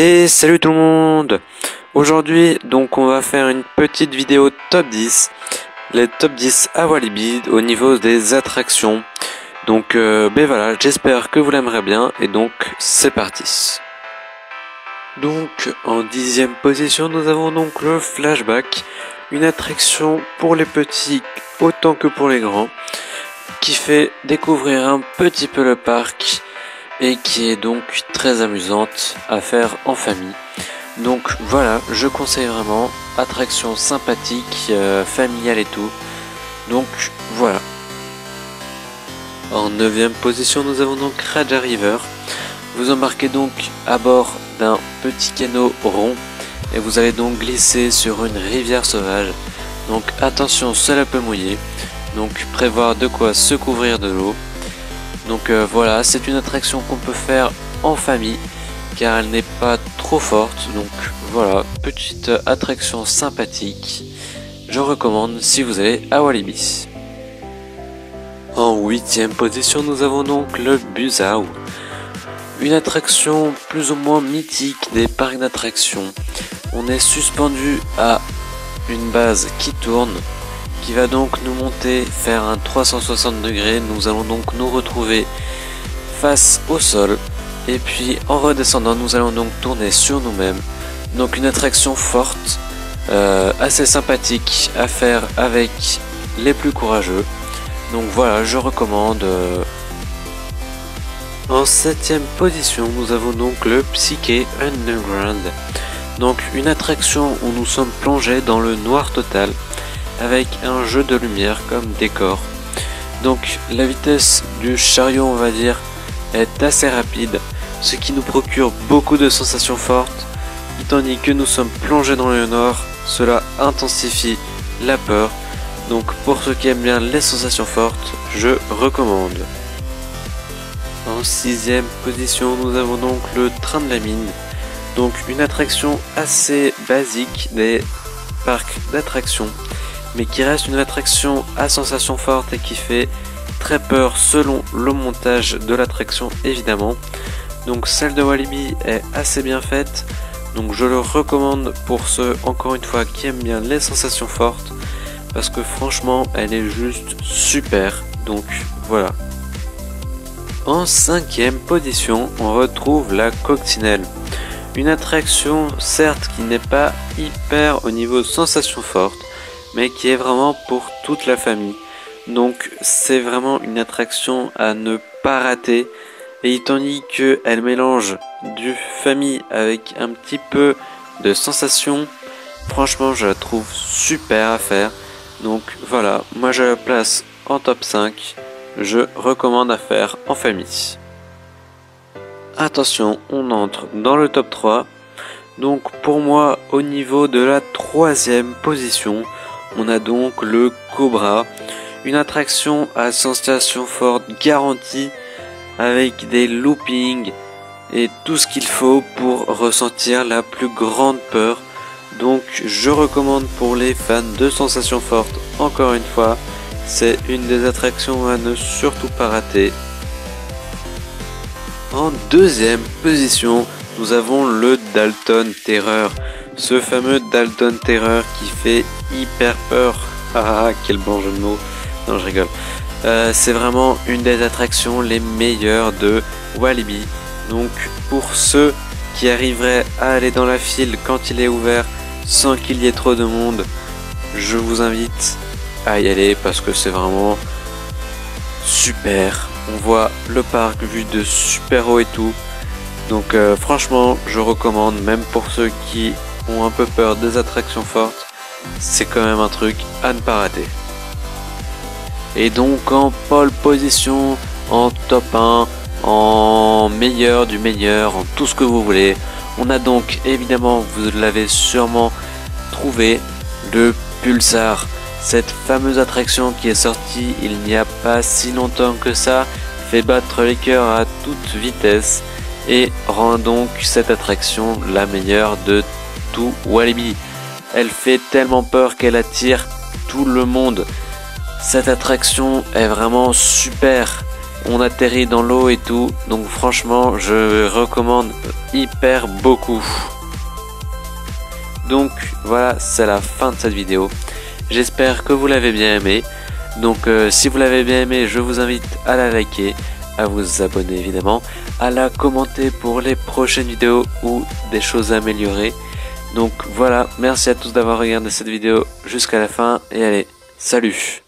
Et salut tout le monde. Aujourd'hui donc on va faire une petite vidéo top 10. Les top 10 à Walibi au niveau des attractions. Donc ben voilà, j'espère que vous l'aimerez bien et donc c'est parti. Donc en 10e position nous avons donc le Flashback. Une attraction pour les petits autant que pour les grands. Qui fait découvrir un petit peu le parc. Et qui est donc très amusante à faire en famille. Donc voilà, je conseille vraiment, attraction sympathique, familiale et tout. Donc voilà. En 9e position, nous avons donc Raja River. Vous embarquez donc à bord d'un petit canot rond et vous allez donc glisser sur une rivière sauvage. Donc attention, cela peut mouiller. Donc prévoir de quoi se couvrir de l'eau. Donc voilà, c'est une attraction qu'on peut faire en famille car elle n'est pas trop forte. Donc voilà, petite attraction sympathique. Je recommande si vous allez à Walibi. En 8e position, nous avons donc le Buzao. Une attraction plus ou moins mythique des parcs d'attractions. On est suspendu à une base qui tourne. Qui va donc nous monter, faire un 360 degrés. Nous allons donc nous retrouver face au sol. Et puis en redescendant, nous allons donc tourner sur nous-mêmes. Donc une attraction forte, assez sympathique à faire avec les plus courageux. Donc voilà, je recommande. En 7e position, nous avons donc le Psyché Underground. Donc une attraction où nous sommes plongés dans le noir total. Avec un jeu de lumière comme décor. Donc la vitesse du chariot, on va dire, est assez rapide, ce qui nous procure beaucoup de sensations fortes, tandis que nous sommes plongés dans le noir, cela intensifie la peur. Donc pour ceux qui aiment bien les sensations fortes, je recommande. En 6e position, nous avons donc le train de la mine. Donc une attraction assez basique des parcs d'attractions, mais qui reste une attraction à sensation forte et qui fait très peur selon le montage de l'attraction évidemment. Donc celle de Walibi est assez bien faite, donc je le recommande pour ceux encore une fois qui aiment bien les sensations fortes, parce que franchement elle est juste super, donc voilà. En 5e position, on retrouve la Coccinelle. Une attraction certes qui n'est pas hyper au niveau sensation forte, mais qui est vraiment pour toute la famille. Donc c'est vraiment une attraction à ne pas rater. Et tandis qu'elle mélange du famille avec un petit peu de sensation, franchement je la trouve super à faire. Donc voilà, moi je la place en top 5. Je recommande à faire en famille. Attention, on entre dans le top 3. Donc pour moi, au niveau de la 3e position, on a donc le Cobra, une attraction à sensation forte garantie avec des loopings et tout ce qu'il faut pour ressentir la plus grande peur. Donc je recommande pour les fans de sensations fortes, encore une fois, c'est une des attractions à ne surtout pas rater. En 2e position, nous avons le Dalton Terror. Ce fameux Dalton Terror qui fait hyper peur. Ah, quel bon jeu de mots. Non, je rigole. C'est vraiment une des attractions les meilleures de Walibi. Donc, pour ceux qui arriveraient à aller dans la file quand il est ouvert sans qu'il y ait trop de monde, je vous invite à y aller parce que c'est vraiment super. On voit le parc vu de super haut et tout. Donc, franchement, je recommande, même pour ceux qui ont un peu peur des attractions fortes, c'est quand même un truc à ne pas rater. Et donc en pole position, en top 1, en meilleur du meilleur, en tout ce que vous voulez, on a donc évidemment, vous l'avez sûrement trouvé, le Pulsar, cette fameuse attraction qui est sortie il n'y a pas si longtemps que ça, fait battre les cœurs à toute vitesse et rend donc cette attraction la meilleure de tout Walibi. Elle fait tellement peur qu'elle attire tout le monde. Cette attraction est vraiment super On atterrit dans l'eau et tout, donc franchement je recommande hyper beaucoup. Donc voilà, c'est la fin de cette vidéo. J'espère que vous l'avez bien aimé. Donc si vous l'avez bien aimé, je vous invite à la liker, à vous abonner évidemment, à la commenter pour les prochaines vidéos ou des choses à améliorer. Donc voilà, merci à tous d'avoir regardé cette vidéo jusqu'à la fin et allez, salut!